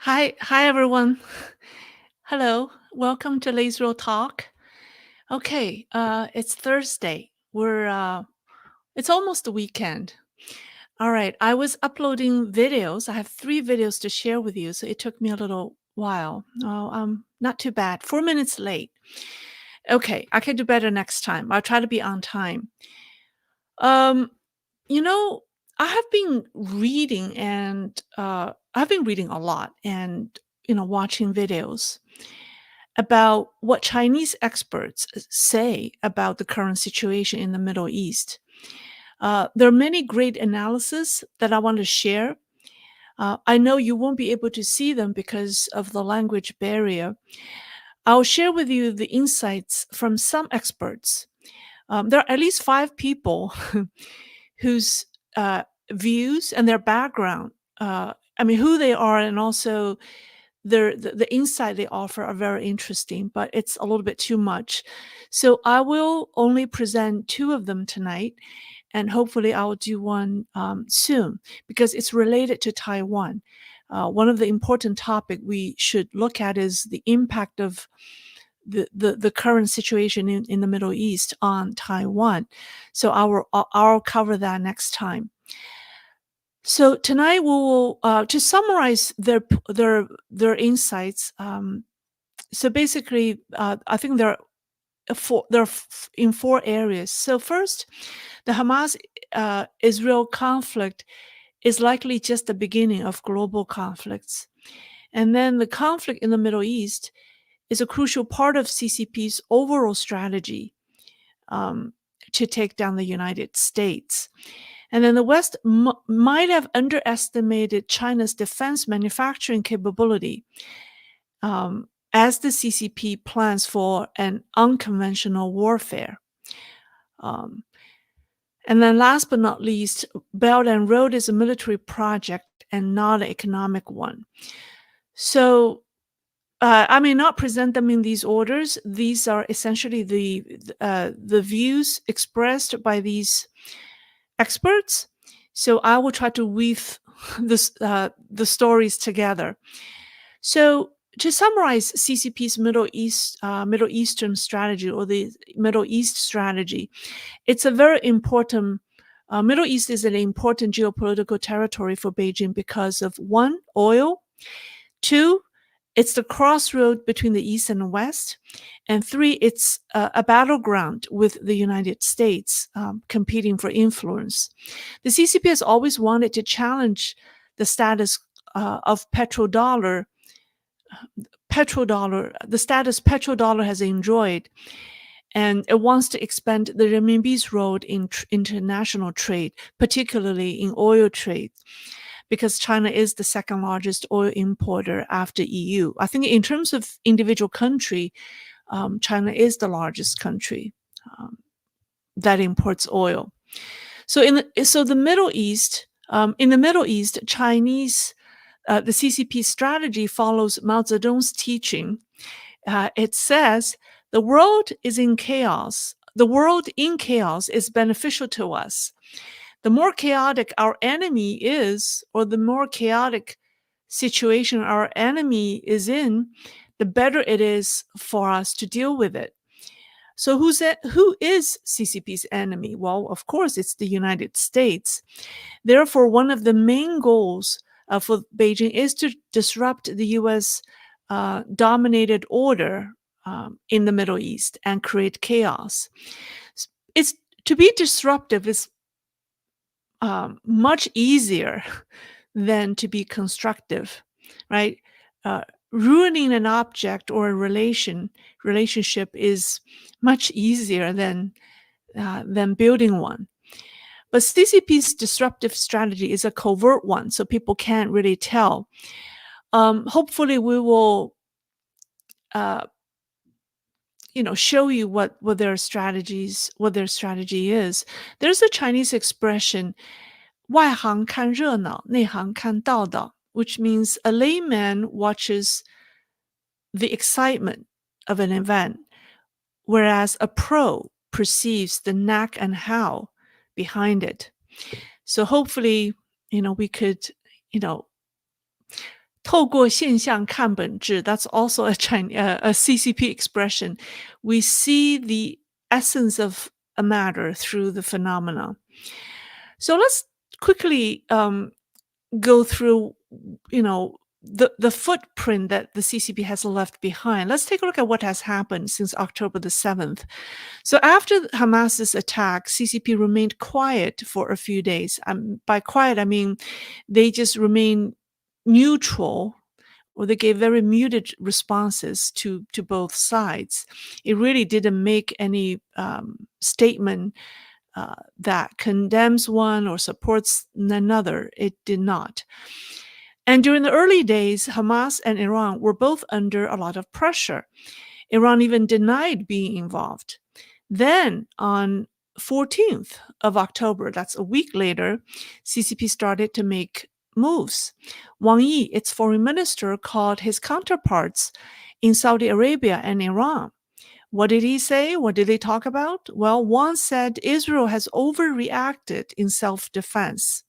Hi everyone. Hello, welcome to Leisrealtalk. Okay, it's Thursday. It's almost the weekend. All right, I was uploading videos. I have 3 videos to share with you, so it took me a little while. Not too bad. 4 minutes late. Okay, I can do better next time. I'll try to be on time. Um, you know, I have been reading and I've been reading a lot and watching videos about what Chinese experts say about the current situation in the Middle East. There are many great analyses that I want to share. I know you won't be able to see them because of the language barrier. I'll share with you the insights from some experts. There are at least 5 people whose views and their background, who they are, and also the insight they offer are very interesting, but it's a little bit too much. So I will only present 2 of them tonight, and hopefully I will do one soon because it's related to Taiwan. One of the important topic we should look at is the impact of the current situation in the Middle East on Taiwan. So I'll cover that next time. So tonight we will to summarize their insights. So basically, I think they're in 4 areas. So first, the Hamas-Israel conflict is likely just the beginning of global conflicts, and then the conflict in the Middle East is a crucial part of CCP's overall strategy to take down the United States. And then the West might have underestimated China's defense manufacturing capability as the CCP plans for an unconventional warfare. And then last but not least, Belt and Road is a military project and not an economic one. So I may not present them in these orders. These are essentially the views expressed by these experts. So I will try to weave the stories together. So to summarize CCP's Middle Eastern strategy, or the Middle East strategy, it's a very important. Middle East is an important geopolitical territory for Beijing because of 1, oil; 2, it's the crossroad between the East and the West; and 3, it's a battleground with the United States competing for influence. The CCP has always wanted to challenge the status of petrodollar, the status petrodollar has enjoyed, and it wants to expand the renminbi's role in international trade, particularly in oil trade, because China is the second largest oil importer after EU. I think in terms of individual country, China is the largest country that imports oil. So in the Middle East, Chinese the CCP strategy follows Mao Zedong's teaching. It says the world is in chaos. The world in chaos is beneficial to us. The more chaotic our enemy is, or the more chaotic situation our enemy is in, the better it is for us to deal with it. So who is CCP's enemy? Well, of course, it's the United States. Therefore, one of the main goals for Beijing is to disrupt the U.S. Dominated order in the Middle East and create chaos. It's to be disruptive is much easier than to be constructive, right? Ruining an object or a relationship is much easier than building one. But CCP's disruptive strategy is a covert one, so people can't really tell. Hopefully, we will, show you what their strategy is. There's a Chinese expression, 外行看热闹，内行看道道, which means a layman watches the excitement of an event, whereas a pro perceives the knack and how behind it. So hopefully, we could, 透过现象看本质, that's also a CCP expression. We see the essence of a matter through the phenomena. So let's quickly go through, the footprint that the CCP has left behind. Let's take a look at what has happened since October the 7th. So after Hamas's attack, CCP remained quiet for a few days. By quiet, I mean they just remained neutral, or they gave very muted responses to both sides. It really didn't make any statement that condemns one or supports another. It did not. And during the early days, Hamas and Iran were both under a lot of pressure. Iran even denied being involved. Then on 14th of October, that's a week later, CCP started to make moves. Wang Yi, its foreign minister, called his counterparts in Saudi Arabia and Iran. What did he say? What did they talk about? Well, one said Israel has overreacted in self-defense.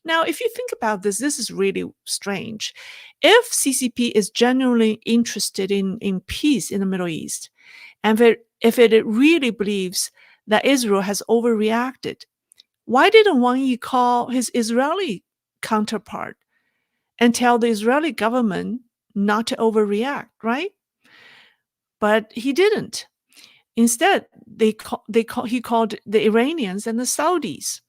Now, if you think about this, this is really strange. If CCP is genuinely interested in peace in the Middle East, and if it really believes that Israel has overreacted, why didn't Wang Yi call his Israeli counterpart and tell the Israeli government not to overreact, right? But he didn't. Instead, he called the Iranians and the Saudis.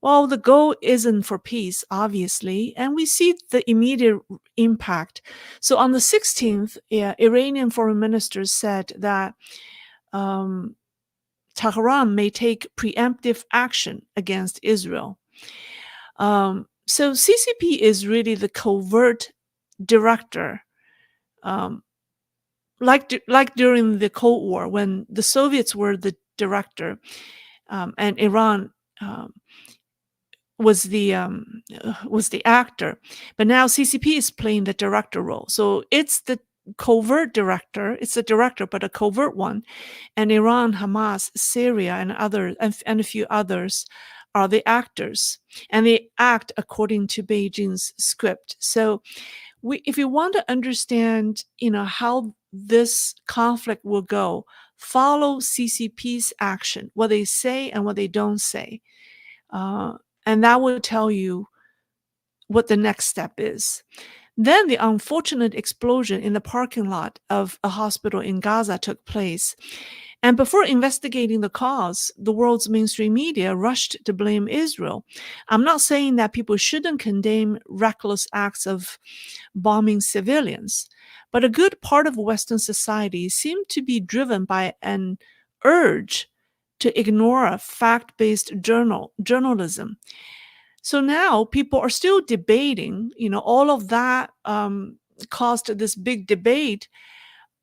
Well, the goal isn't for peace, obviously, and we see the immediate impact. So on the 16th, Iranian foreign minister said that Tehran may take preemptive action against Israel. So CCP is really the covert director, like during the Cold War when the Soviets were the director, and Iran was the actor. But now CCP is playing the director role. So it's the covert director. It's a director, but a covert one. And Iran, Hamas, Syria, and a few others are the actors, and they act according to Beijing's script. So if you want to understand, how this conflict will go, follow CCP's action, what they say and what they don't say. And that will tell you what the next step is. Then the unfortunate explosion in the parking lot of a hospital in Gaza took place. And before investigating the cause, the world's mainstream media rushed to blame Israel. I'm not saying that people shouldn't condemn reckless acts of bombing civilians, but a good part of Western society seemed to be driven by an urge to ignore fact-based journalism. So now people are still debating, all of that caused this big debate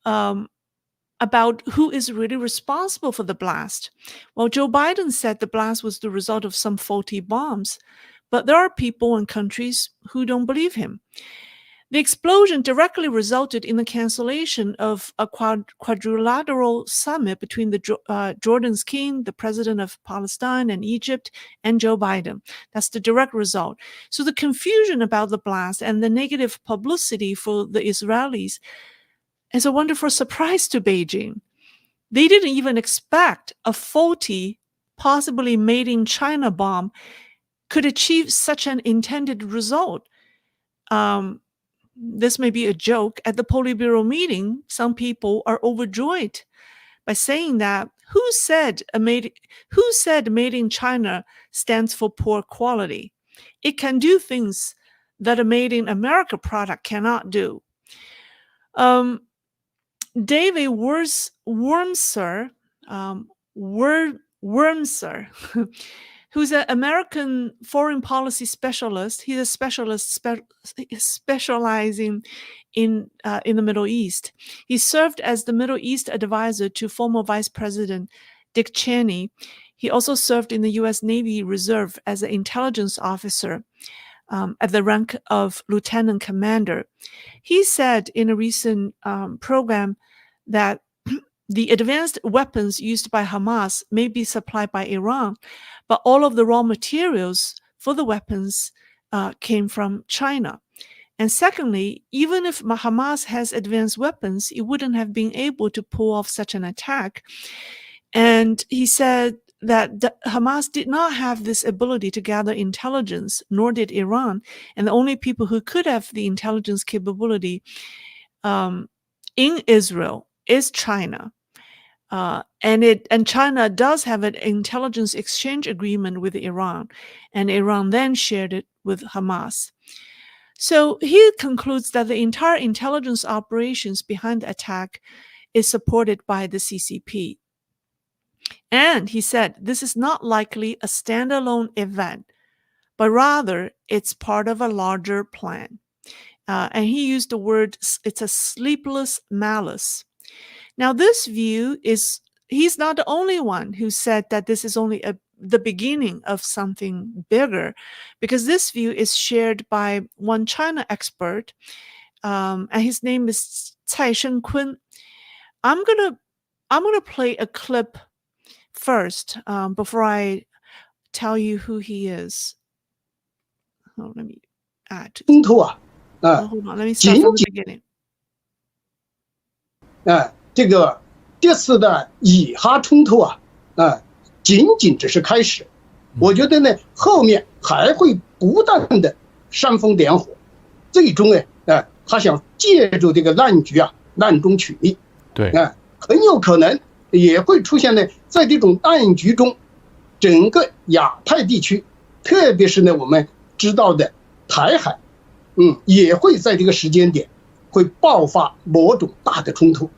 about who is really responsible for the blast. Well, Joe Biden said the blast was the result of some faulty bombs, but there are people and countries who don't believe him. The explosion directly resulted in the cancellation of a quadrilateral summit between Jordan's king, the president of Palestine and Egypt, and Joe Biden. That's the direct result. So the confusion about the blast and the negative publicity for the Israelis is a wonderful surprise to Beijing. They didn't even expect a faulty, possibly made in China bomb could achieve such an intended result. This may be a joke. At the Politburo meeting, some people are overjoyed by saying that who said made in China stands for poor quality? It can do things that a made in America product cannot do. David Wormser, who's an American foreign policy specialist. He's a specialist specializing in the Middle East. He served as the Middle East advisor to former Vice President Dick Cheney. He also served in the U.S. Navy Reserve as an intelligence officer at the rank of lieutenant commander. He said in a recent program that the advanced weapons used by Hamas may be supplied by Iran, but all of the raw materials for the weapons came from China. And secondly, even if Hamas has advanced weapons, it wouldn't have been able to pull off such an attack. And he said that Hamas did not have this ability to gather intelligence, nor did Iran. And the only people who could have the intelligence capability in Israel is China. And China does have an intelligence exchange agreement with Iran, and Iran then shared it with Hamas. So he concludes that the entire intelligence operations behind the attack is supported by the CCP. And he said this is not likely a standalone event, but rather it's part of a larger plan. And he used the word, it's a sleepless malice. Now, this view he's not the only one who said that this is only the beginning of something bigger, because this view is shared by one China expert, and his name is Cai Shengkun. I'm gonna play a clip first before I tell you who he is. Oh, let me add. Hold on, let me start from the beginning. 这个这次的以哈冲突仅仅只是开始，我觉得呢，后面还会不断的煽风点火，最终他想借助这个烂局滥中取利，对，很有可能也会出现呢，在这种烂局中，整个亚太地区，特别是呢我们知道的台海，也会在这个时间点会爆发某种大的冲突。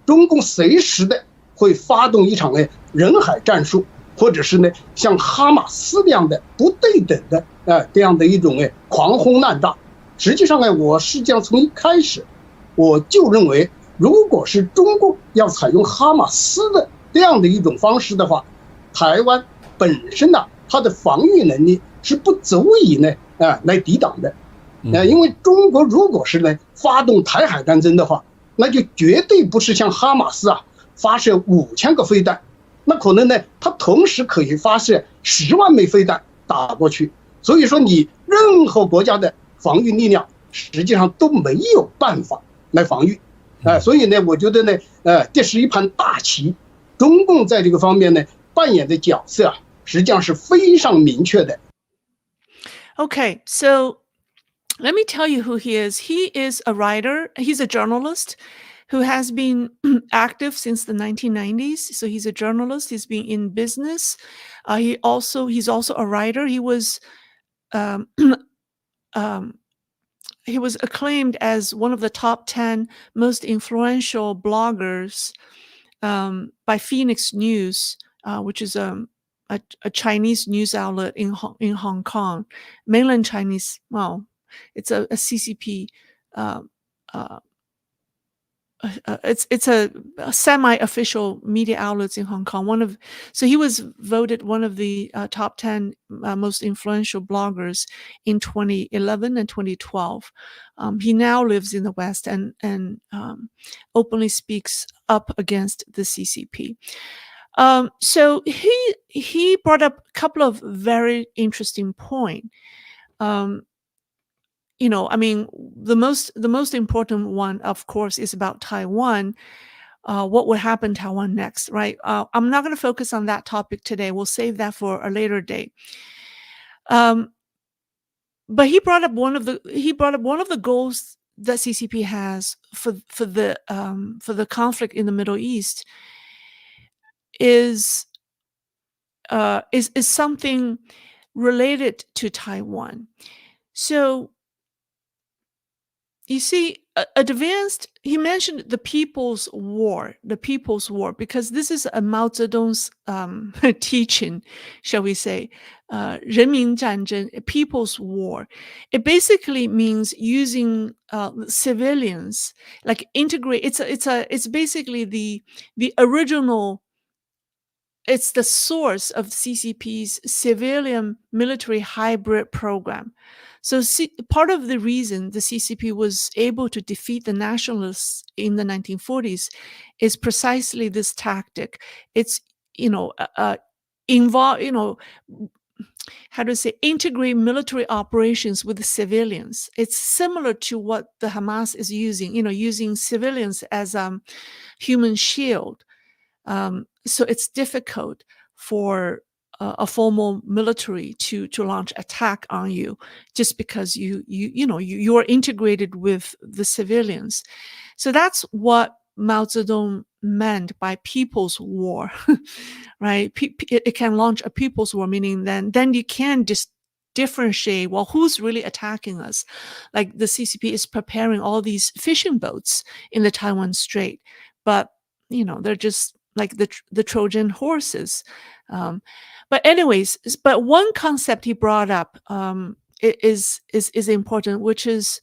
中共随时的会发动一场人海战术，或者是呢像哈马斯那样的不对等的这样的一种狂轰滥炸。实际上我实际上从一开始我就认为，如果是中共要采用哈马斯的这样的一种方式的话，台湾本身它的防御能力是不足以呢来抵挡的。因为中国如果是呢发动台海战争的话，那就绝对不是像哈马斯发射5000个飞弹，那可能呢它同时可以发射10万枚飞弹打过去。所以说你任何国家的防御力量实际上都没有办法来防御。所以呢我觉得呢这是一盘大棋，中共在这个方面呢扮演的角色实际上是非常明确的。 Okay, so let me tell you who he is. He is a writer. He's a journalist who has been active since the 1990s. So he's a journalist. He's been in business. He's also a writer. He was acclaimed as one of the top 10 most influential bloggers by Phoenix News, which is a Chinese news outlet in Hong Kong, mainland Chinese. Well, it's a CCP. It's a semi-official media outlets in Hong Kong. So he was voted one of the top 10 most influential bloggers in 2011 and 2012. He now lives in the West and openly speaks up against the CCP. So he brought up a couple of very interesting points. The most important one, of course, is about Taiwan. What would happen to Taiwan next, right? I'm not going to focus on that topic today. We'll save that for a later day. But he brought up one of the goals that CCP has for the conflict in the Middle East is something related to Taiwan. So you see, he mentioned the People's War, because this is a Mao Zedong's teaching, shall we say, 人民战争, People's War. It basically means using civilians, like integrate. It's basically the original. It's the source of CCP's civilian military hybrid program. So part of the reason the CCP was able to defeat the nationalists in the 1940s is precisely this tactic. It's how to say, integrate military operations with civilians. It's similar to what the Hamas is using, using civilians as human shield. So it's difficult for a formal military to launch attack on you just because you are integrated with the civilians. So that's what Mao Zedong meant by people's war, right? It can launch a people's war, meaning then you can just differentiate, well, who's really attacking us? Like the CCP is preparing all these fishing boats in the Taiwan Strait, but they're just like the Trojan horses. But anyways, but one concept he brought up is important, which is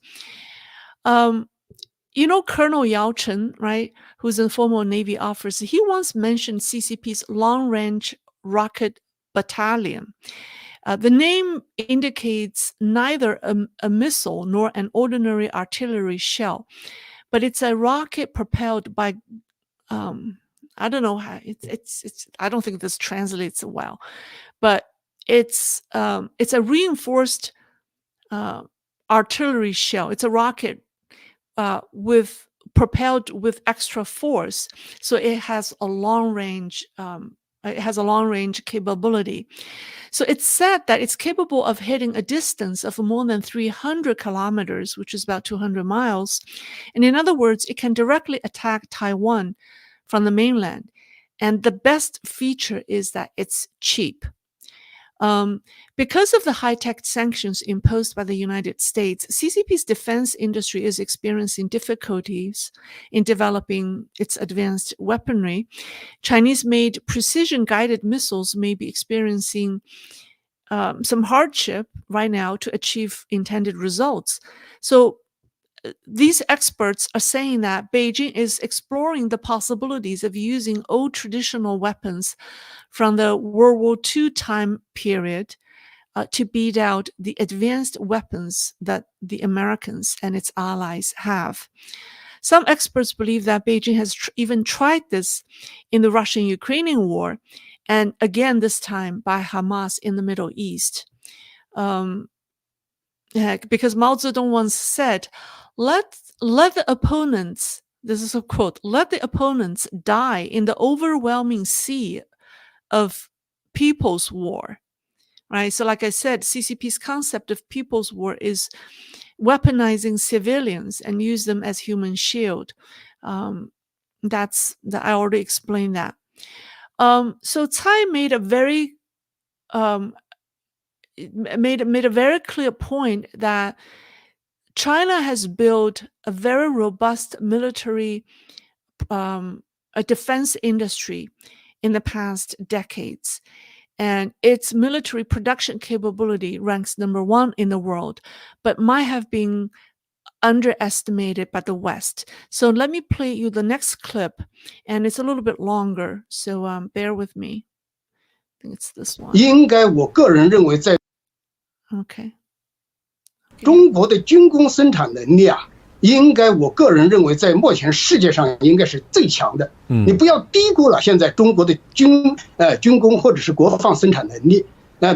Colonel Yao Chen, right, who's a former Navy officer, he once mentioned CCP's long-range rocket battalion. The name indicates neither a missile nor an ordinary artillery shell, but it's a rocket propelled by I don't know how it's I don't think this translates well, but it's a reinforced artillery shell. It's a rocket with propelled with extra force, so it has a long range. It has a long range capability. So it's said that it's capable of hitting a distance of more than 300 kilometers, which is about 200 miles. And in other words, it can directly attack Taiwan from the mainland. And the best feature is that it's cheap. Because of the high-tech sanctions imposed by the United States, CCP's defense industry is experiencing difficulties in developing its advanced weaponry. Chinese-made precision-guided missiles may be experiencing some hardship right now to achieve intended results. So these experts are saying that Beijing is exploring the possibilities of using old traditional weapons from the World War II time period to beat out the advanced weapons that the Americans and its allies have. Some experts believe that Beijing has even tried this in the Russian-Ukrainian war, and again this time by Hamas in the Middle East. Because Mao Zedong once said, let the opponents, this is a quote, let the opponents die in the overwhelming sea of people's war, right? So like I said, CCP's concept of people's war is weaponizing civilians and use them as human shield. I already explained that. So Tsai made a very made a very clear point that China has built a very robust military a defense industry in the past decades. And its military production capability ranks #1 in the world, but might have been underestimated by the West. So let me play you the next clip, and it's a little bit longer, so bear with me. I think it's this one. 应该我个人认为在 Okay. 中国的军工生产能力啊，应该我个人认为在目前世界上应该是最强的。你不要低估了现在中国的军工或者是国防生产能力。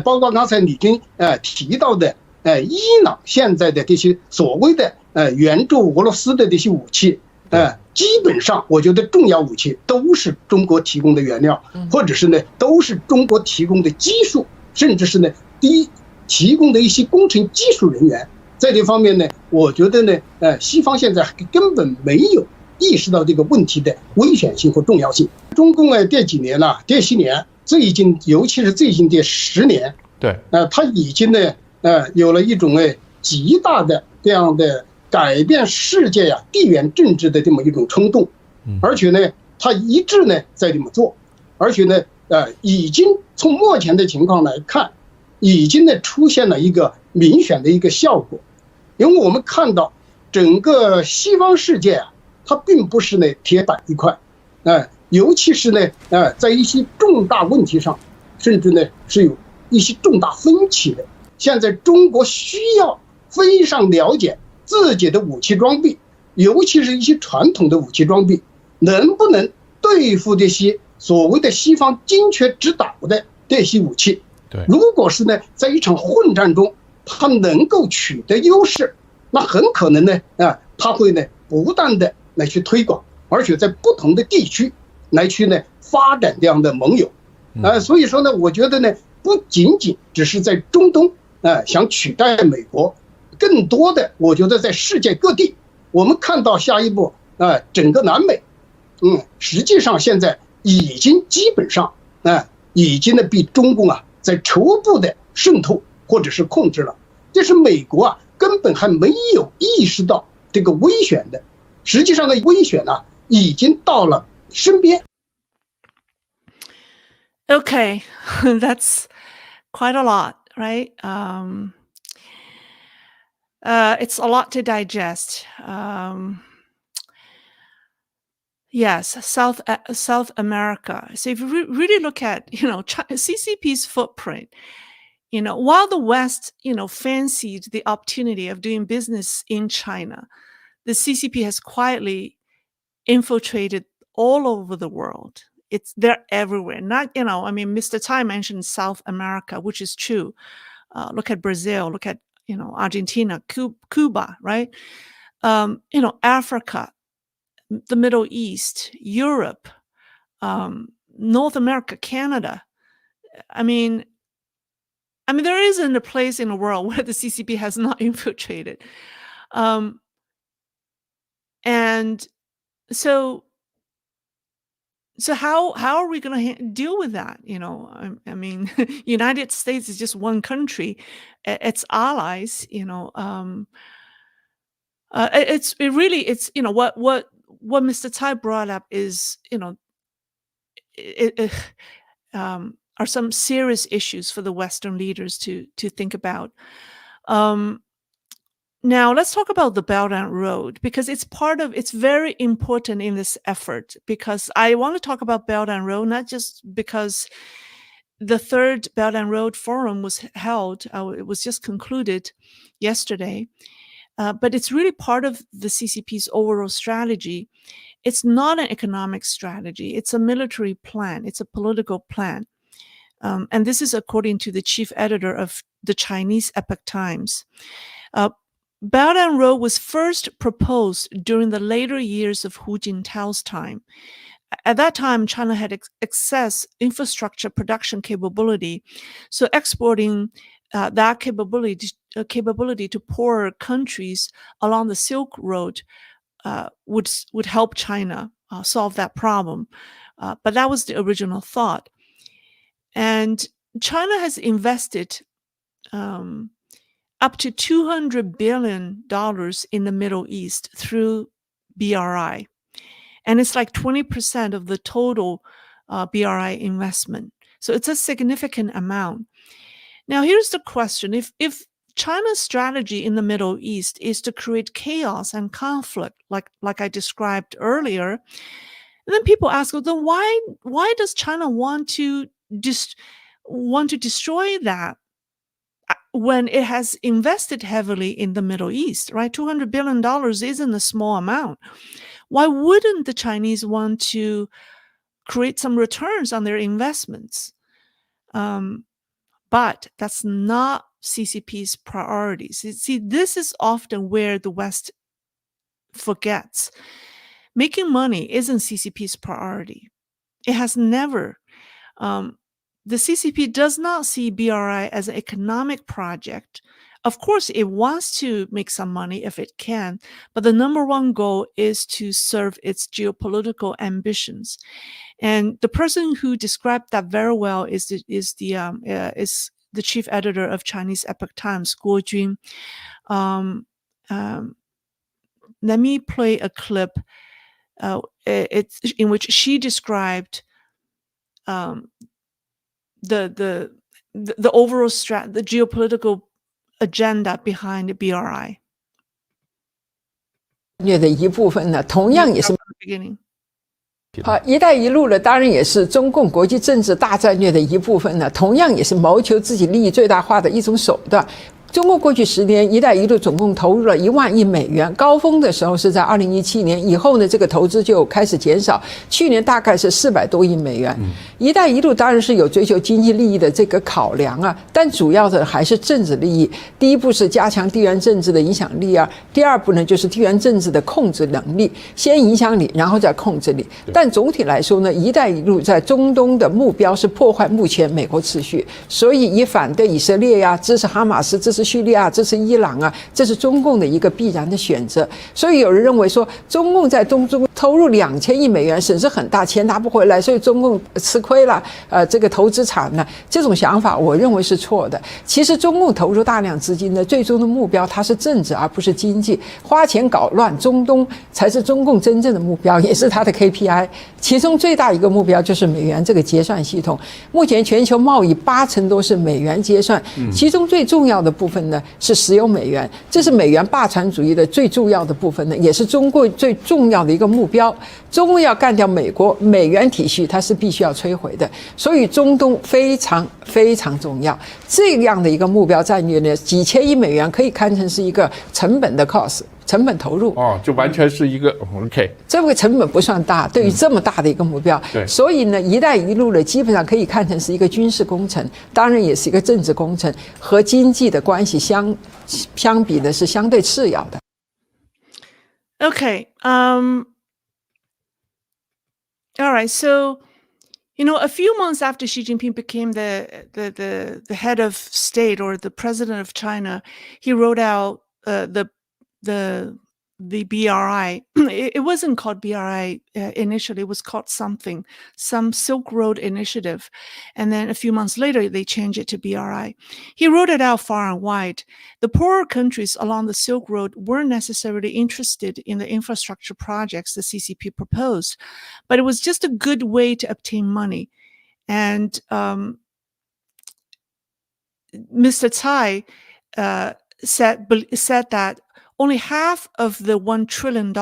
包括刚才李军提到的伊朗现在的这些所谓的援助俄罗斯的这些武器，基本上我觉得重要武器都是中国提供的原料，或者是呢都是中国提供的技术，甚至是呢提供的一些工程技术人员。在这方面呢，我觉得呢，西方现在根本没有意识到这个问题的危险性和重要性。中共这几年呢，这些年最近，尤其是最近这10年，对，它已经呢，有了一种极大的这样的改变世界呀、地缘政治的这么一种冲动，而且呢，它一致呢在这么做，而且呢，已经从目前的情况来看，已经呢出现了一个明显的一个效果。因为我们看到整个西方世界啊，它并不是呢铁板一块，尤其是呢在一些重大问题上，甚至呢是有一些重大分歧的。现在中国需要非常了解自己的武器装备，尤其是一些传统的武器装备，能不能对付这些所谓的西方精确指导的这些武器。如果是呢，在一场混战中，他能够取得优势，那很可能呢，他会呢不断的来去推广，而且在不同的地区来去呢发展这样的盟友，所以说呢，我觉得呢，不仅仅只是在中东想取代美国，更多的我觉得在世界各地，我们看到下一步整个南美，实际上现在已经基本上已经呢被中共在初步的渗透或者是控制了，这是美国根本还没有意识到这个危险的，实际上的危险已经到了身边。Okay, that's quite a lot, right? It's a lot to digest. Yes, South America. So if you really look at, CCP's footprint, while the West, fancied the opportunity of doing business in China, the CCP has quietly infiltrated all over the world. They're everywhere. Not, Mr. Tai mentioned South America, which is true. Look at Brazil, look at, Argentina, Cuba, right? Africa, the Middle East, Europe, North America, Canada. I mean, there isn't a place in the world where the CCP has not infiltrated. And so how are we going to deal with that? United States is just one country. Its allies, it's what Mr. Tai brought up is, are some serious issues for the Western leaders to think about. Now let's talk about the Belt and Road, because it's very important in this effort, because I want to talk about Belt and Road, not just because the third Belt and Road Forum was held, it was just concluded yesterday, but it's really part of the CCP's overall strategy. It's not an economic strategy. It's a military plan. It's a political plan. And this is according to the chief editor of the Chinese Epoch Times. Belt and Road was first proposed during the later years of Hu Jintao's time. At that time, China had excess infrastructure production capability, so exporting that capability to poorer countries along the Silk Road would help China solve that problem. But that was the original thought. And China has invested up to $200 billion in the Middle East through BRI. And it's like 20% of the total BRI investment. So it's a significant amount. Now, here's the question. If China's strategy in the Middle East is to create chaos and conflict, like I described earlier, and then people ask, well, then why does China want to destroy that when it has invested heavily in the Middle East, right? $200 billion isn't a small amount. Why wouldn't the Chinese want to create some returns on their investments? But that's not CCP's priorities. See, this is often where the West forgets. Making money isn't CCP's priority. It has never. The CCP does not see BRI as an economic project. Of course, it wants to make some money if it can, but the number one goal is to serve its geopolitical ambitions. And the person who described that very well is the chief editor of Chinese Epoch Times, Guo Jun. Let me play a clip it's in which she described the overall the geopolitical agenda behind the BRI. 的一部分呢，同样也是 beginning. 好，一带一路呢，当然也是中共国际政治大战略的一部分呢，同样也是谋求自己利益最大化的一种手段。中国过去10年“一带一路”总共投入了1万亿美元，高峰的时候是在2017年，以后呢这个投资就开始减少，去年大概是400多亿美元。一带一路当然是有追求经济利益的这个考量啊，但主要的还是政治利益。第一步是加强地缘政治的影响力啊，第二步呢就是地缘政治的控制能力，先影响你，然后再控制你。但总体来说呢，“一带一路”在中东的目标是破坏目前美国秩序，所以以反对以色列呀、支持哈马斯、支持叙利亚、支持伊朗啊，这是中共的一个必然的选择。所以有人认为说，中共在中投入2000亿美元，损失很大，钱拿不回来，所以中共吃亏了，这个投资惨了。这种想法，我认为是错的。其实中共投入大量资金的最终的目标，它是政治而不是经济，花钱搞乱中东才是中共真正的目标，也是它的 KPI。其中最大一个目标就是美元这个结算系统。目前全球贸易80%多是美元结算，其中最重要的部分呢是石油美元，这是美元霸权主义的最重要的部分呢，也是中国最重要的一个目标。中共要干掉美国美元体系，它是必须要摧毁的，所以中东非常非常重要。这样的一个目标战略呢，几千亿美元可以看成是一个成本的 cost。成本投入就完全是一个 OK， 这个成本不算大，对于这么大的一个目标，所以呢，“一带一路”呢基本上可以看成是一个军事工程，当然也是一个政治工程，和经济的关系相比呢是相对次要的。Okay. All right. So, a few months after Xi Jinping became the head of state or the president of China, he wrote out the BRI. It wasn't called BRI initially. It was called some Silk Road Initiative. And then a few months later, they changed it to BRI. He wrote it out far and wide. The poorer countries along the Silk Road weren't necessarily interested in the infrastructure projects the CCP proposed, but it was just a good way to obtain money. And Mr. Tsai said that only half of the $1 trillion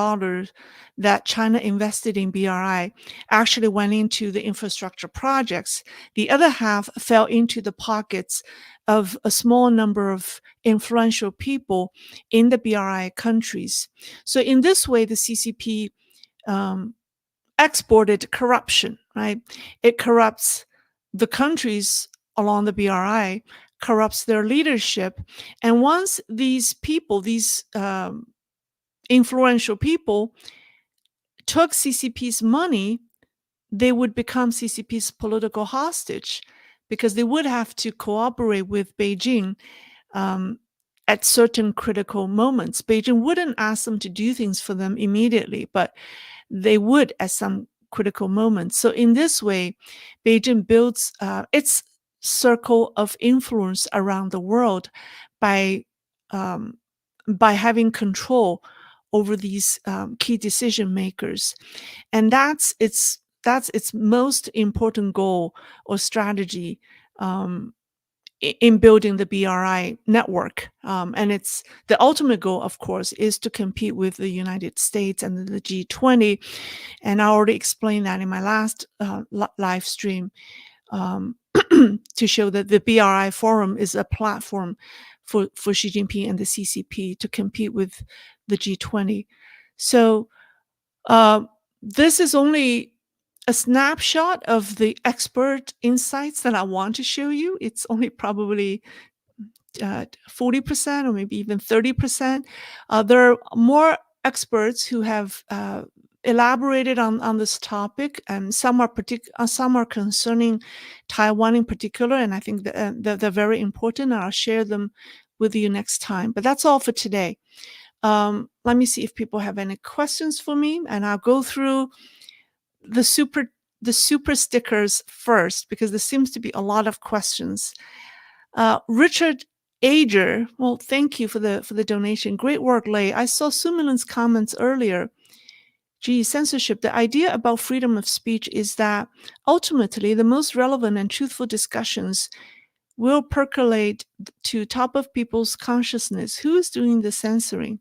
that China invested in BRI actually went into the infrastructure projects. The other half fell into the pockets of a small number of influential people in the BRI countries. So in this way, the CCP exported corruption, right? It corrupts the countries along the BRI, corrupts their leadership. And once these people, these influential people, took CCP's money, they would become CCP's political hostage because they would have to cooperate with Beijing at certain critical moments. Beijing wouldn't ask them to do things for them immediately, but they would at some critical moments. So in this way, Beijing builds its circle of influence around the world by having control over these key decision makers, and that's its most important goal or strategy in building the BRI network. And it's the ultimate goal, of course, is to compete with the United States and the G20. And I already explained that in my last live stream. To show that the BRI forum is a platform for Xi Jinping and the CCP to compete with the G20. So this is only a snapshot of the expert insights that I want to show you. It's only probably 40% or maybe even 30%. There are more experts who have elaborated on this topic, and some are concerning Taiwan in particular, and I think that they're very important, and I'll share them with you next time. But that's all for today. Let me see if people have any questions for me, and I'll go through the super stickers first because there seems to be a lot of questions. Richard Ager, well, thank you for the donation. Great work, Lei. I saw Sumilin's comments earlier. Censorship. The idea about freedom of speech is that ultimately the most relevant and truthful discussions will percolate to top of people's consciousness. Who is doing the censoring?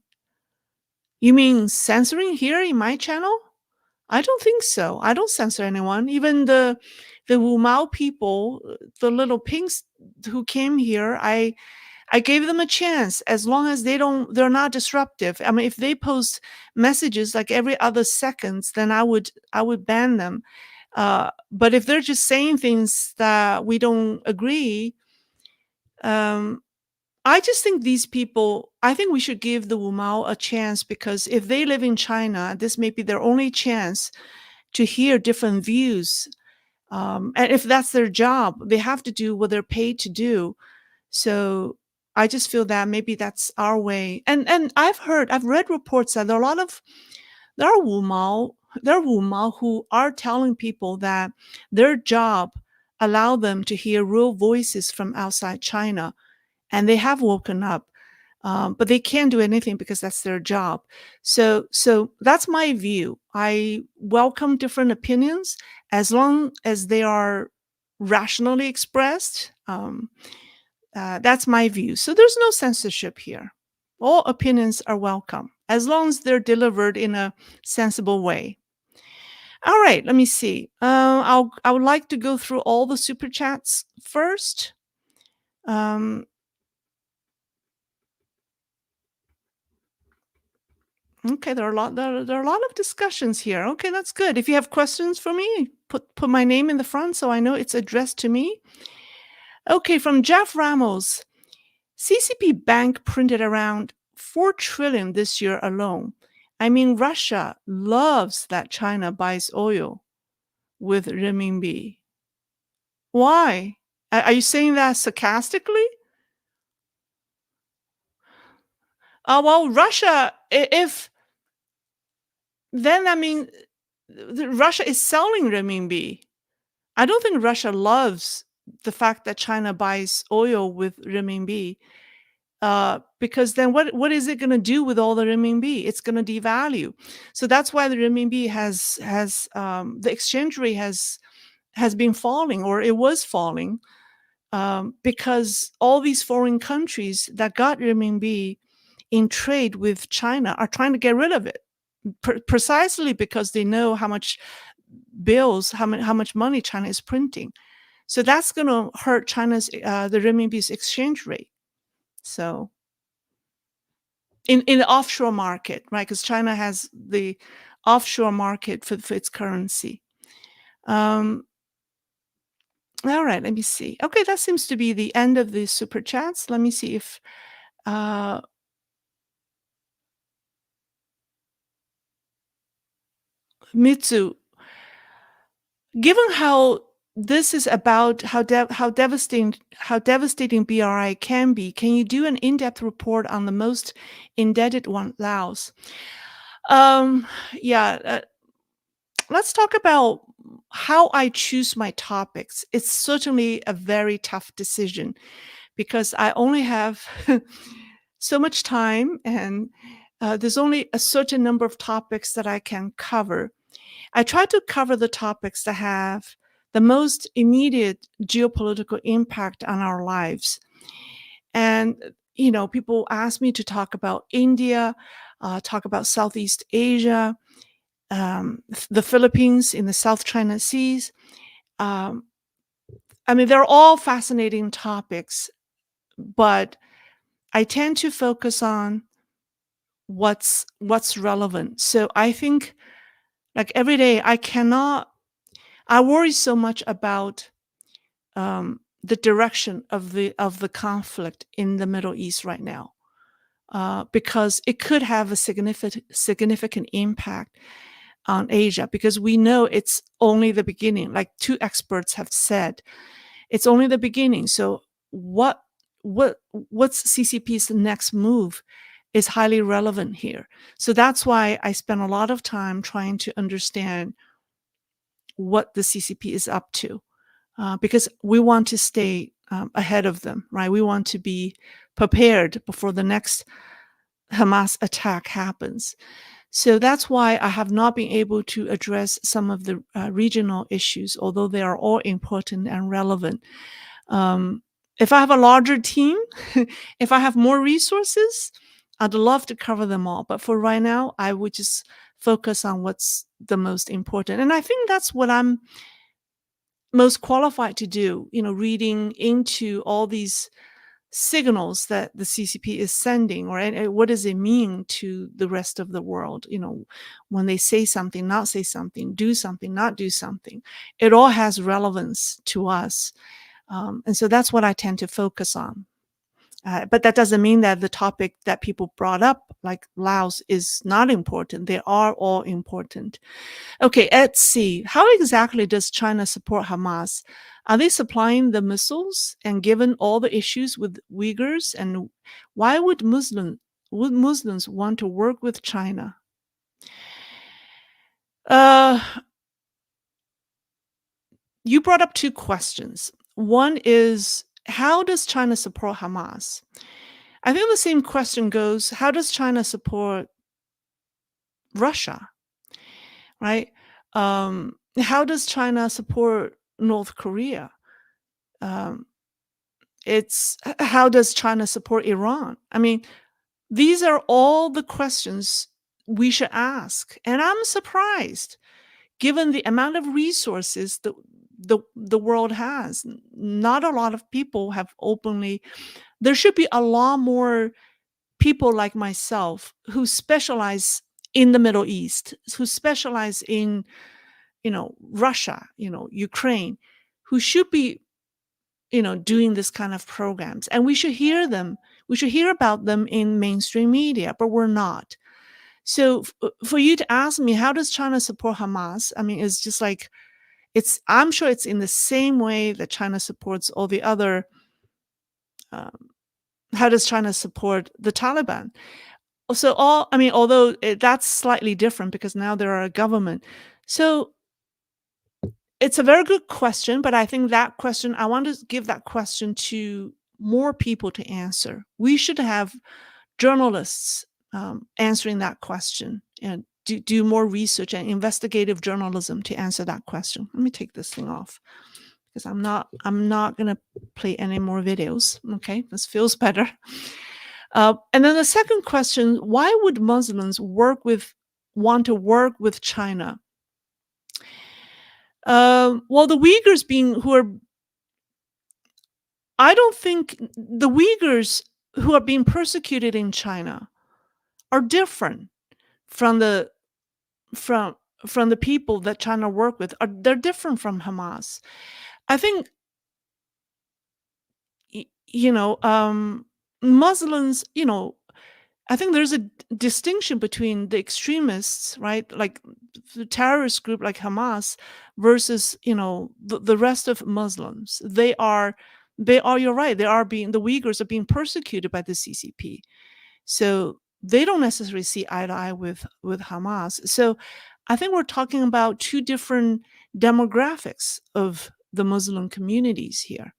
You mean censoring here in my channel? I don't think so. I don't censor anyone. Even the Wu Mao people, the little pinks who came here, I I gave them a chance as long as they're not disruptive. I mean, if they post messages like every other seconds, then I would ban them. But if they're just saying things that we don't agree, I just think these people, I think we should give the Wu Mao a chance, because if they live in China, this may be their only chance to hear different views. And if that's their job, they have to do what they're paid to do. So I just feel that maybe that's our way. And I've read reports that there are Wu Mao who are telling people that their job allow them to hear real voices from outside China, and they have woken up. But they can't do anything because that's their job. So that's my view. I welcome different opinions as long as they are rationally expressed. That's my view. So there's no censorship here. All opinions are welcome as long as they're delivered in a sensible way. All right, let me see. I would like to go through all the super chats first. Okay, there are a lot of discussions here. Okay, that's good. If you have questions for me, put my name in the front so I know it's addressed to me. Okay, from Jeff Ramos. CCP Bank printed around 4 trillion this year alone. I mean, Russia loves that China buys oil with renminbi. Why? Are you saying that sarcastically? Well, Russia, if then I mean, Russia is selling renminbi. I don't think Russia loves the fact that China buys oil with renminbi, because then what is it going to do with all the renminbi? It's going to devalue. So that's why the renminbi has the exchange rate has been falling, or it was falling, because all these foreign countries that got renminbi in trade with China are trying to get rid of it, precisely because they know how much how much money China is printing. So that's going to hurt China's the renminbi's exchange rate. So in the offshore market, right? Because China has the offshore market for its currency. All right, let me see. Okay, that seems to be the end of the super chats. Let me see if Mitsu, given how this is about how devastating BRI can be, can you do an in-depth report on the most indebted one, Laos? Yeah, let's talk about how I choose my topics. It's certainly a very tough decision because I only have so much time, and there's only a certain number of topics that I can cover. I try to cover the topics that have the most immediate geopolitical impact on our lives. And, people ask me to talk about India, talk about Southeast Asia, the Philippines in the South China Seas. I mean, they're all fascinating topics, but I tend to focus on what's relevant. So I think, like, every day I worry so much about the direction of the conflict in the Middle East right now, because it could have a significant impact on Asia, because we know it's only the beginning. Like 2 experts have said, it's only the beginning. So what's CCP's next move is highly relevant here. So that's why I spend a lot of time trying to understand what the CCP is up to, because we want to stay ahead of them, right? We want to be prepared before the next Hamas attack happens. So that's why I have not been able to address some of the regional issues, although they are all important and relevant. If I have a larger team, if I have more resources, I'd love to cover them all. But for right now, I would just focus on what's the most important. And I think that's what I'm most qualified to do, reading into all these signals that the CCP is sending, or what does it mean to the rest of the world? When they say something, not say something, do something, not do something, it all has relevance to us. And so that's what I tend to focus on. But that doesn't mean that the topic that people brought up, like Laos, is not important. They are all important. Okay, let's see. How exactly does China support Hamas? Are they supplying the missiles? And given all the issues with Uyghurs, and why would Muslims want to work with China? You brought up two questions. One is, how does China support Hamas? I think the same question goes, how does China support Russia, right? How does China support North Korea? It's how does China support Iran? I mean, these are all the questions we should ask. And I'm surprised, given the amount of resources that the world has. Not a lot of people have openly. There should be a lot more people like myself who specialize in the Middle East, who specialize in, Russia, Ukraine, who should be, doing this kind of programs. And we should hear them. We should hear about them in mainstream media, but we're not. So for you to ask me, how does China support Hamas? I mean, it's just like, I'm sure it's in the same way that China supports all the other. How does China support the Taliban? So although that's slightly different because now there are a government. So it's a very good question, but I think that question, I want to give that question to more people to answer. We should have journalists answering that question and do more research and investigative journalism to answer that question. Let me take this thing off because I'm not going to play any more videos. Okay, this feels better. And then the second question, why would Muslims want to work with China? Well, the Uyghurs I don't think the Uyghurs who are being persecuted in China are different from the people that China work with. They're different from Hamas. I think, Muslims, I think there's a distinction between the extremists, right? Like the terrorist group like Hamas versus, the rest of Muslims. You're right. The Uyghurs are being persecuted by the CCP. So they don't necessarily see eye to eye with Hamas. So I think we're talking about two different demographics of the Muslim communities here.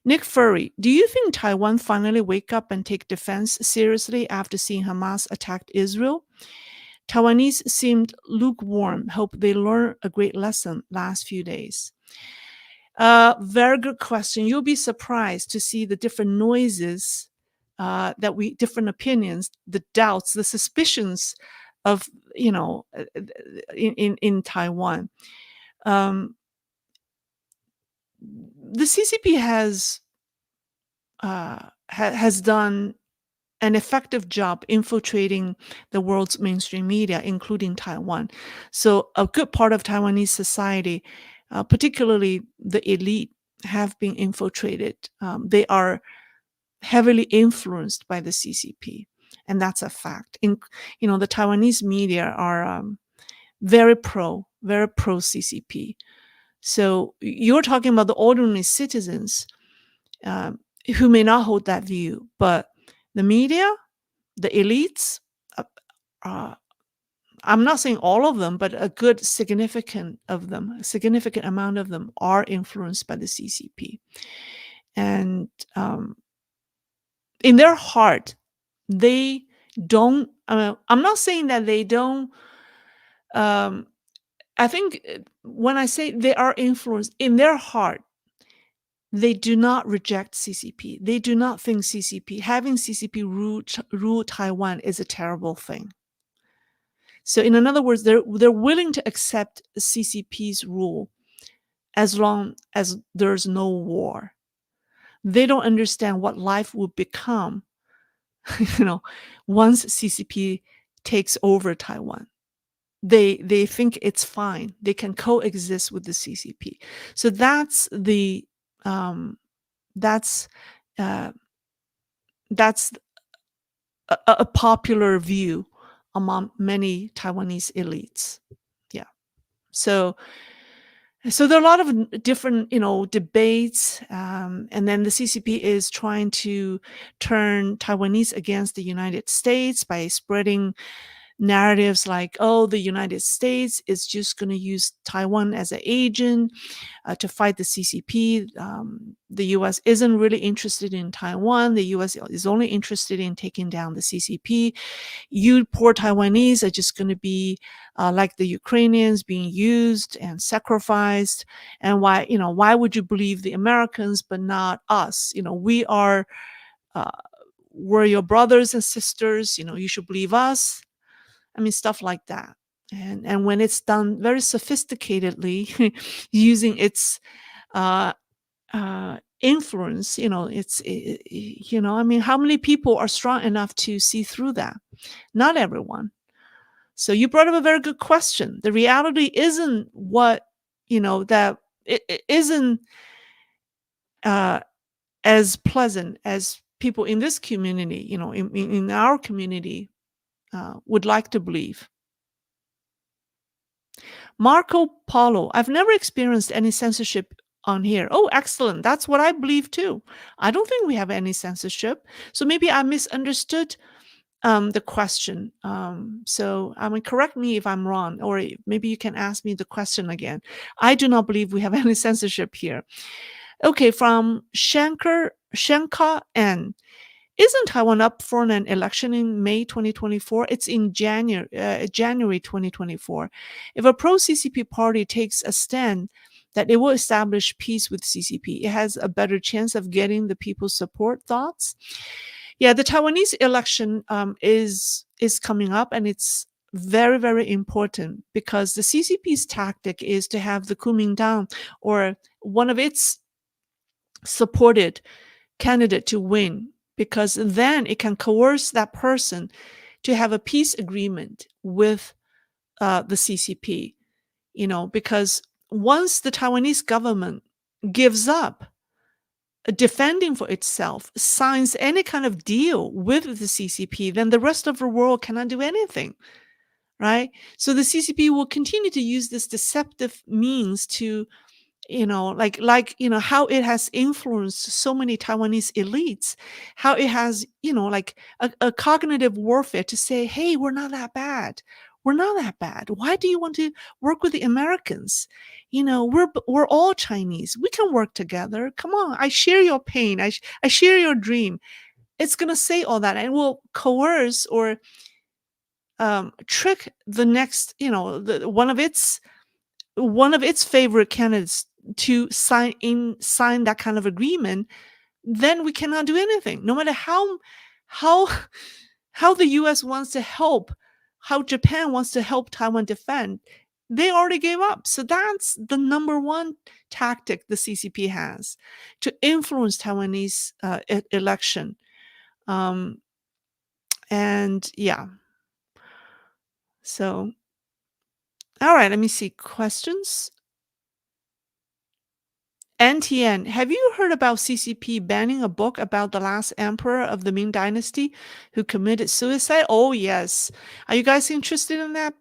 Nick Furry, do you think Taiwan finally wake up and take defense seriously after seeing Hamas attack Israel? Taiwanese seemed lukewarm. Hope they learned a great lesson last few days. Very good question. You'll be surprised to see the different noises different opinions, the doubts, the suspicions of, in Taiwan. The CCP has done an effective job infiltrating the world's mainstream media, including Taiwan. So a good part of Taiwanese society, particularly the elite, have been infiltrated. They are heavily influenced by the CCP, and that's a fact. The Taiwanese media are very pro CCP. So you're talking about the ordinary citizens who may not hold that view, but the media, the elites, I'm not saying all of them, but a significant amount of them are influenced by the CCP. And in their heart, they don't, I'm not saying that they don't, I think when I say they are influenced, in their heart, they do not reject CCP. They do not think having CCP rule Taiwan is a terrible thing. So in other words, they're willing to accept CCP's rule as long as there's no war. They don't understand what life will become, once CCP takes over Taiwan. They think it's fine. They can coexist with the CCP. So that's the that's uh, that's a popular view among many Taiwanese elites. Yeah. So there are a lot of different, debates, and then the CCP is trying to turn Taiwanese against the United States by spreading narratives like, oh, the United States is just going to use Taiwan as an agent to fight the CCP. The U.S. isn't really interested in Taiwan. The U.S. is only interested in taking down the CCP. You poor Taiwanese are just going to be like the Ukrainians, being used and sacrificed. And why would you believe the Americans but not us? We're your brothers and sisters. You should believe us. I mean, stuff like that. And when it's done very sophisticatedly, using its influence, I mean, how many people are strong enough to see through that? Not everyone. So you brought up a very good question. The reality isn't what, that it isn't as pleasant as people in this community, in our community would like to believe. Marco Polo, I've never experienced any censorship on here. Oh, excellent. That's what I believe too. I don't think we have any censorship. So maybe I misunderstood the question. So correct me if I'm wrong, or maybe you can ask me the question again. I do not believe we have any censorship here. Okay, from Shanka N. Isn't Taiwan up for an election in May 2024? It's in January 2024. If a pro-CCP party takes a stand that it will establish peace with CCP, it has a better chance of getting the people's support. Thoughts? Yeah, the Taiwanese election is coming up, and it's very, very important because the CCP's tactic is to have the Kuomintang or one of its supported candidate to win, because then it can coerce that person to have a peace agreement with the CCP, because once the Taiwanese government gives up defending for itself, signs any kind of deal with the CCP, then the rest of the world cannot do anything, right? So the CCP will continue to use this deceptive means to how it has influenced so many Taiwanese elites, how it has, like a cognitive warfare to say, hey, we're not that bad. We're not that bad. Why do you want to work with the Americans? We're all Chinese. We can work together. Come on. I share your pain. I share your dream. It's going to say all that and will coerce or trick the next, one of its favorite candidates to sign that kind of agreement. Then we cannot do anything, no matter how the US wants to help, how Japan wants to help Taiwan defend. They already gave up. So that's the number one tactic the CCP has to influence Taiwanese election. And yeah. So, all right, let me see questions. NTN, have you heard about CCP banning a book about the last emperor of the Ming Dynasty who committed suicide? Oh, yes. Are you guys interested in that?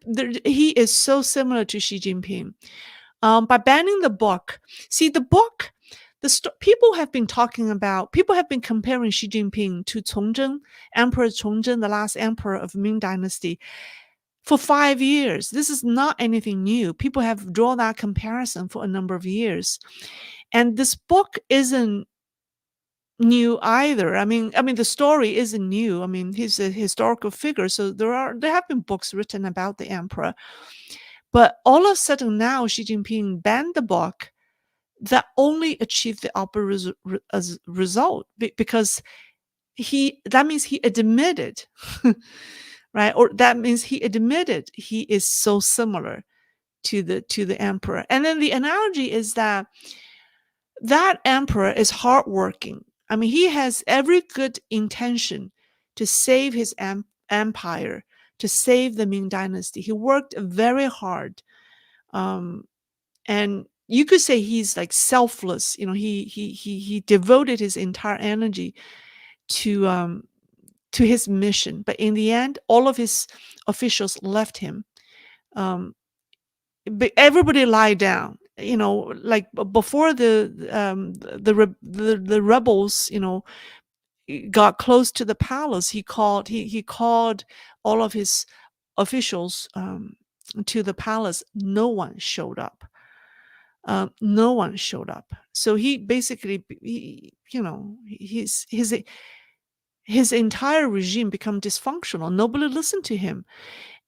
He is so similar to Xi Jinping. By banning the book, see the book, people have been comparing Xi Jinping to Congzhen, Emperor Congzhen, the last emperor of Ming Dynasty, for 5 years. This is not anything new. People have drawn that comparison for a number of years. And this book isn't new either. I mean, the story isn't new. I mean, he's a historical figure, so there have been books written about the emperor. But all of a sudden now, Xi Jinping banned the book that only achieved the opposite result, because that means he admitted, right? Or that means he admitted he is so similar to the emperor. And then the analogy is that emperor is hardworking. I mean, he has every good intention to save his empire, to save the Ming Dynasty. He worked very hard. And you could say he's like selfless. He devoted his entire energy to his mission. But in the end, all of his officials left him. But everybody lied down. Like before the rebels, got close to the palace. He called all of his officials to the palace. No one showed up. No one showed up. So he basically, his entire regime become dysfunctional. Nobody listened to him.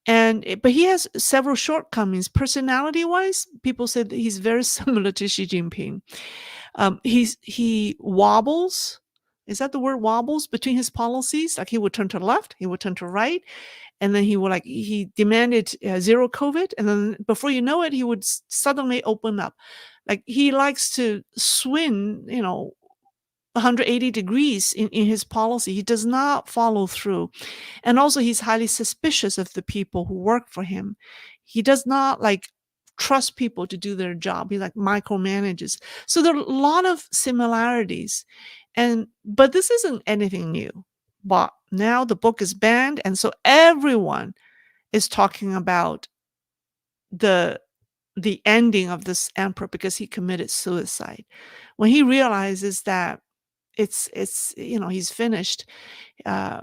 But he has several shortcomings. Personality-wise, people said that he's very similar to Xi Jinping. He wobbles. Is that the word, wobbles, between his policies? Like he would turn to the left, he would turn to right, and then he demanded zero COVID, and then before you know it, he would suddenly open up. Like he likes to swing, 180 degrees in his policy. He does not follow through. And also he's highly suspicious of the people who work for him. He does not trust people to do their job. He micromanages. So there are a lot of similarities. But this isn't anything new. But now the book is banned, and so everyone is talking about the ending of this emperor because he committed suicide. When he realizes that he's finished,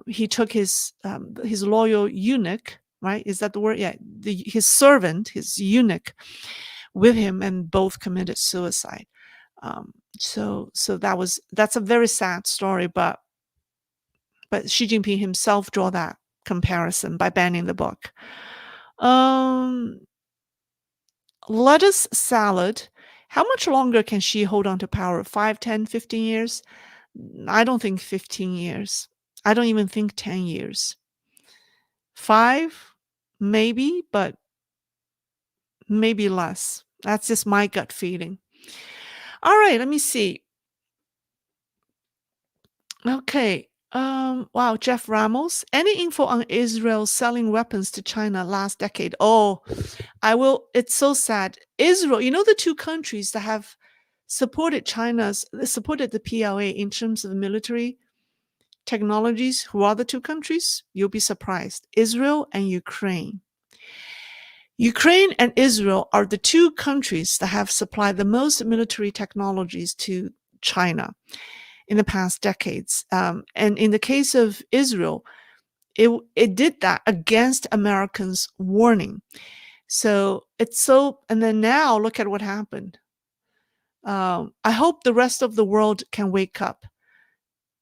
he took his loyal eunuch, right? Is that the word? Yeah, his servant, his eunuch, with him, and both committed suicide. So that's a very sad story, but Xi Jinping himself draw that comparison by banning the book. Lettuce salad. How much longer can she hold on to power? 5, 10, 15 years? I don't think 15 years. I don't even think 10 years. 5, maybe, but maybe less. That's just my gut feeling. All right, let me see. Okay. Wow, Jeff Ramos. Any info on Israel selling weapons to China last decade? Oh, I will. It's so sad. Israel, the two countries that have supported the PLA in terms of military technologies. Who are the two countries? You'll be surprised. Israel and Ukraine. Ukraine and Israel are the two countries that have supplied the most military technologies to China in the past decades. And in the case of Israel, it did that against Americans' warning. And then now look at what happened. I hope the rest of the world can wake up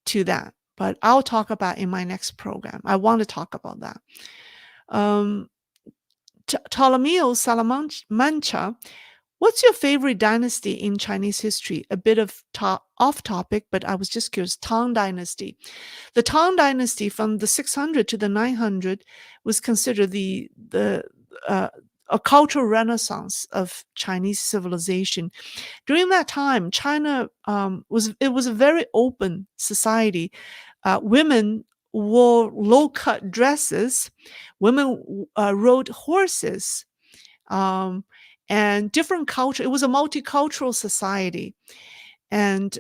to that, but I'll talk about in my next program. I want to talk about that. Ptolemy Salamanca. What's your favorite dynasty in Chinese history? A bit of off topic, but I was just curious. Tang Dynasty. The Tang Dynasty from the 600 to the 900 was considered a cultural renaissance of Chinese civilization. During that time, China was a very open society. Women wore low-cut dresses. Women rode horses. And different culture. It was a multicultural society, and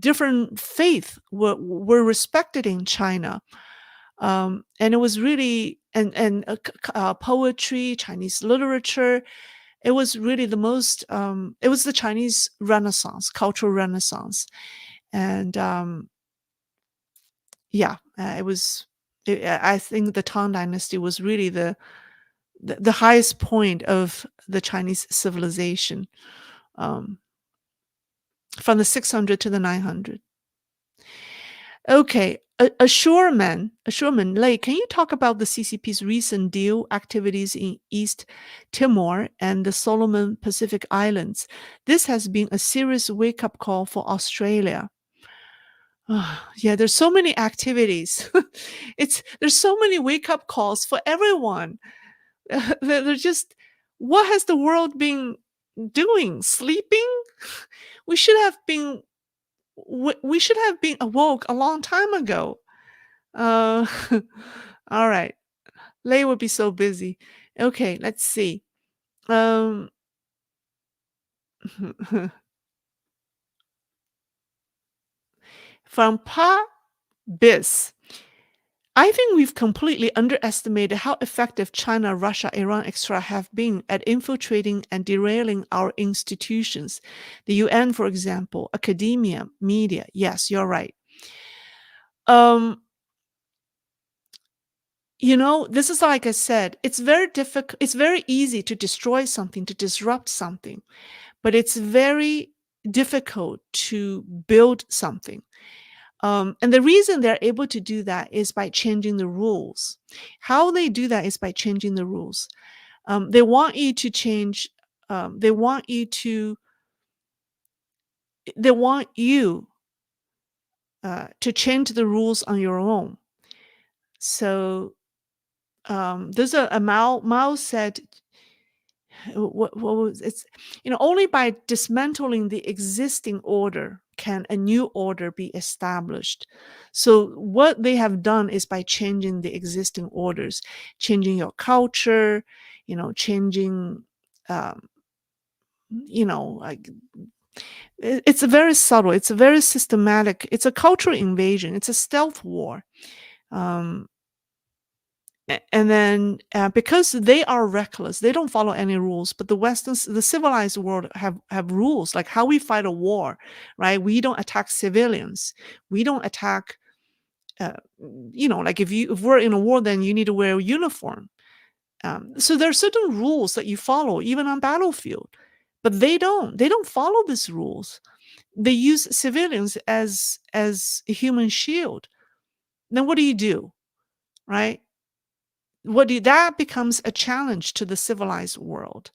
different faiths were respected in China. And it was really poetry, Chinese literature. It was really the most. It was the Chinese Renaissance, cultural Renaissance, and it was. I think the Tang Dynasty was really the highest point of the Chinese civilization, from the 600 to the 900. Okay, a shoreman, Lei, can you talk about the CCP's recent deal activities in East Timor and the Solomon Pacific Islands? This has been a serious wake-up call for Australia. Yeah, there's so many activities. There's so many wake-up calls for everyone. They're just, what has the world been doing? Sleeping? We should have been We should have been awoke a long time ago. Uh, all right. Lei would be so busy. Okay, let's see. Um, from Pa Bis. I think we've completely underestimated how effective China, Russia, Iran, etc. have been at infiltrating and derailing our institutions. The UN, for example, academia, media. Yes, you're right. Um, this is like I said, it's very difficult. It's very easy to destroy something, to disrupt something, but it's very difficult to build something. And the reason they're able to do that is by changing the rules. How they do that is by changing the rules. They want you to change. They want you to. They want you to change the rules on your own. So there's a Mao said. What was it's only by dismantling the existing order can a new order be established. So what they have done is by changing the existing orders, changing your culture, changing like it's a very subtle, it's a very systematic, it's a cultural invasion, it's a stealth war. um, and then because they are reckless, they don't follow any rules, but the civilized world have rules, like how we fight a war, right? We don't attack civilians, we don't attack uh, like if we're in a war, then you need to wear a uniform. So there are certain rules that you follow even on battlefield, but they don't follow these rules. They use civilians as a human shield. Then what do, right? That becomes a challenge to the civilized world.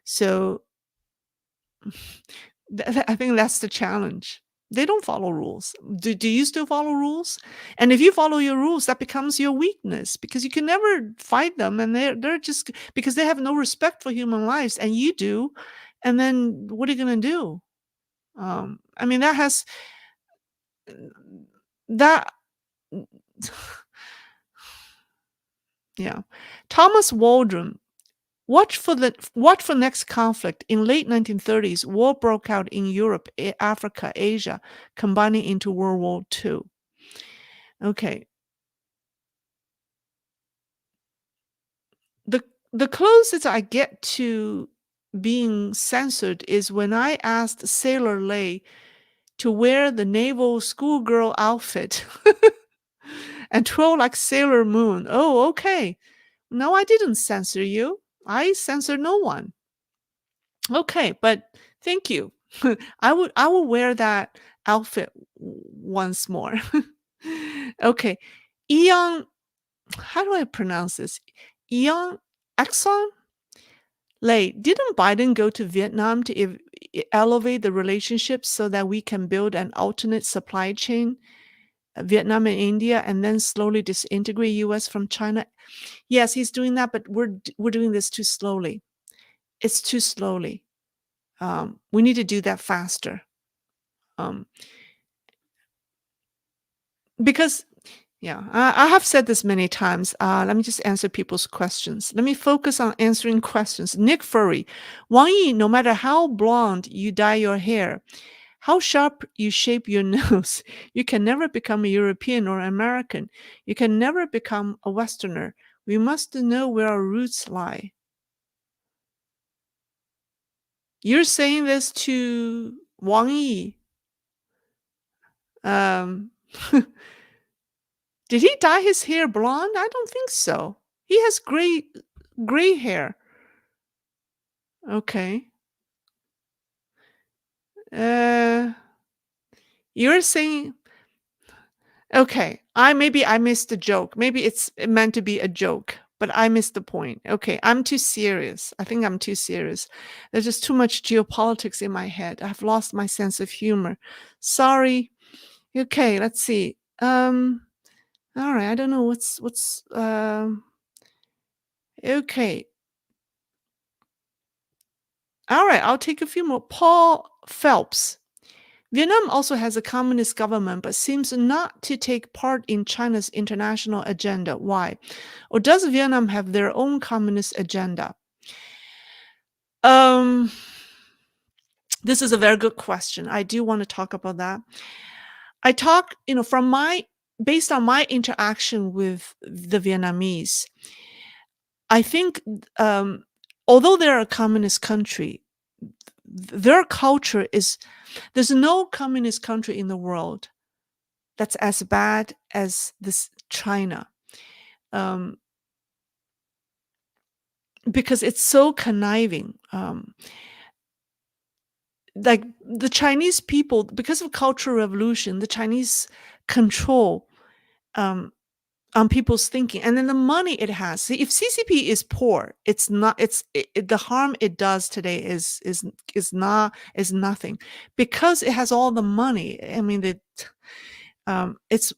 So I think that's the challenge. They don't follow rules. Do you still follow rules? And if you follow your rules, that becomes your weakness, because you can never fight them, and they're just because they have no respect for human lives, and you do. And then what are you going to do? I mean, that yeah. Thomas Waldron. Watch for next conflict. In late 1930s, war broke out in Europe, Africa, Asia, combining into World War II. Okay. The closest I get to being censored is when I asked Sailor Lei to wear the naval schoolgirl outfit and twirl like Sailor Moon. Oh, okay. No, I didn't censor you. I censored no one. Okay, but thank you. I will wear that outfit once more. Okay. Eon, how do I pronounce this? Eon Exxon? Like, didn't Biden go to Vietnam to elevate the relationship so that we can build an alternate supply chain, Vietnam and India, and then slowly disintegrate US from China? Yes, he's doing that, but we're doing this too slowly. It's too slowly. We need to do that faster. Um, because yeah, I have said this many times. Let me just answer people's questions. Let me focus on answering questions. Nick Furry, Wang Yi, no matter how blonde you dye your hair, how sharp you shape your nose, you can never become a European or American. You can never become a Westerner. We must know where our roots lie. You're saying this to Wang Yi. Um, Did he dye his hair blonde? I don't think so. He has gray hair. Okay. Uh, you're saying okay. Maybe I missed the joke. Maybe it's meant to be a joke, but I missed the point. Okay, I'm too serious. I think I'm too serious. There's just too much geopolitics in my head. I've lost my sense of humor. Sorry. Okay, let's see. All right. I don't know what's okay. All right, I'll take a few more. Paul Phelps. Vietnam also has a communist government, but seems not to take part in China's international agenda. Why? Or does Vietnam have their own communist agenda? This is a very good question. I do want to talk about that. I talk, based on my interaction with the Vietnamese, I think, although they're a communist country, their culture there's no communist country in the world that's as bad as this China. Because it's so conniving. Like the Chinese people, because of Cultural Revolution, the Chinese control on people's thinking, and then the money it has. See, if CCP is poor, it's not. The harm it does today is nothing, because it has all the money. I mean, it's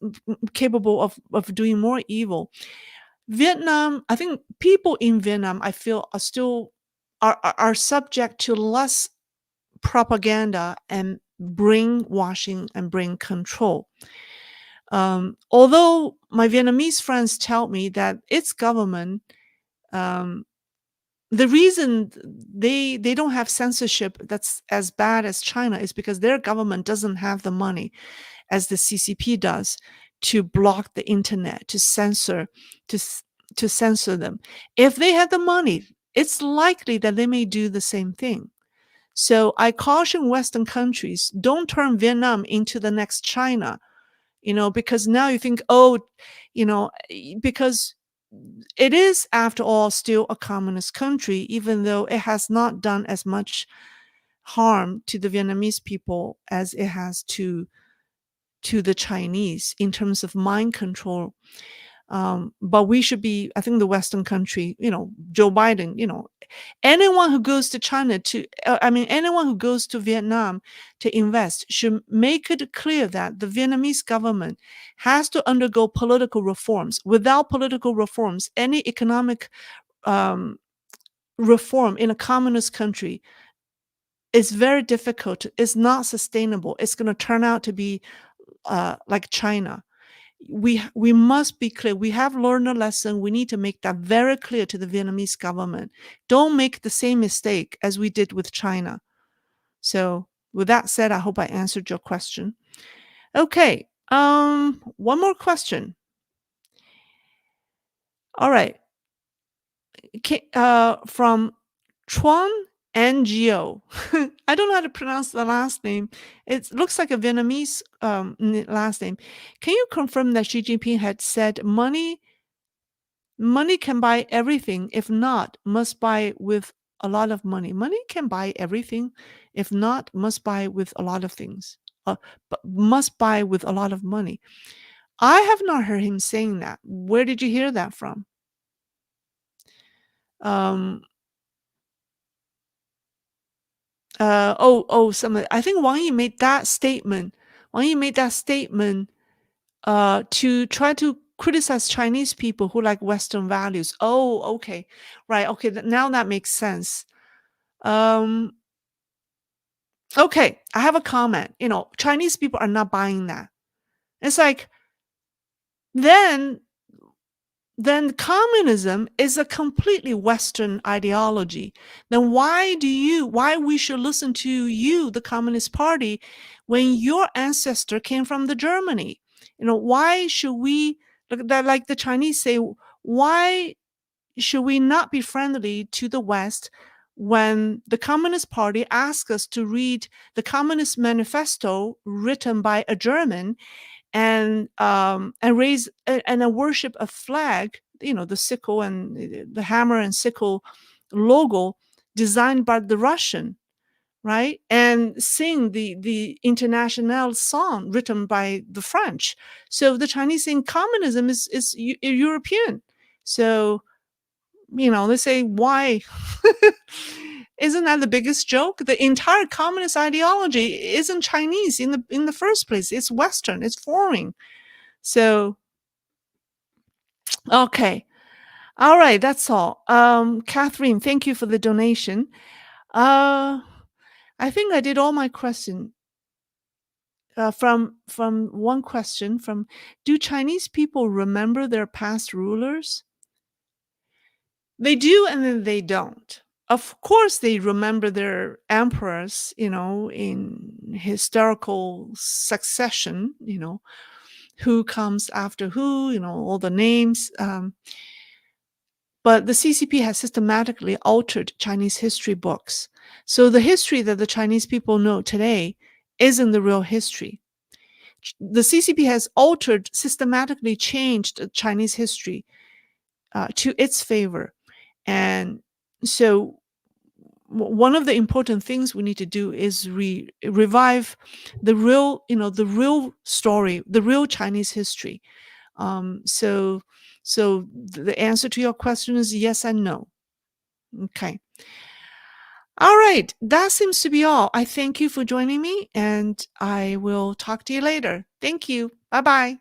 capable of doing more evil. Vietnam, I think people in Vietnam, I feel, are still are subject to less propaganda and brainwashing and brain control. Although my Vietnamese friends tell me that its government, the reason they don't have censorship that's as bad as China is because their government doesn't have the money as the CCP does to block the internet, to censor them. If they had the money, it's likely that they may do the same thing. So I caution Western countries, don't turn Vietnam into the next China, because now you think, because it is, after all, still a communist country, even though it has not done as much harm to the Vietnamese people as it has to the Chinese in terms of mind control. But we should be, I think the Western country, Joe Biden, anyone who goes to China anyone who goes to Vietnam to invest should make it clear that the Vietnamese government has to undergo political reforms. Without political reforms, any economic reform in a communist country is very difficult. It's not sustainable. It's going to turn out to be like China. We must be clear. We have learned a lesson. We need to make that very clear to the Vietnamese government. Don't make the same mistake as we did with China. So with that said, I hope I answered your question. Okay. One more question. All right. From Chuan NGO. I don't know how to pronounce the last name. It looks like a Vietnamese last name. Can you confirm that Xi Jinping had said money can buy everything? If not, must buy with a lot of money. Money can buy everything. If not, must buy with a lot of things. But must buy with a lot of money. I have not heard him saying that. Where did you hear that from? I think Wang Yi made that statement. To try to criticize Chinese people who like Western values. Oh, okay. Right. Okay. Now that makes sense. Okay. I have a comment. Chinese people are not buying that. It's like, then communism is a completely Western ideology. Then why we should listen to you, the Communist Party, when your ancestor came from the Germany? Why should we, like the Chinese say, why should we not be friendly to the West when the Communist Party asks us to read the Communist Manifesto written by a German and raise and worship a flag, the sickle and the hammer and sickle logo designed by the Russian, right? And sing the International song written by the French. So the Chinese saying communism is European. So, they say, why? Isn't that the biggest joke? The entire communist ideology isn't Chinese in the first place. It's Western. It's foreign. So, okay. All right. That's all. Catherine, thank you for the donation. I think I did all my question. from one question from, do Chinese people remember their past rulers? They do, and then they don't. Of course, they remember their emperors, in historical succession, who comes after who, all the names. But the CCP has systematically altered Chinese history books. So the history that the Chinese people know today isn't the real history. The CCP has systematically changed Chinese history to its favor. And so one of the important things we need to do is revive the real, the real story, the real Chinese history. So the answer to your question is yes and no. Okay. All right. That seems to be all. I thank you for joining me, and I will talk to you later. Thank you. Bye-bye.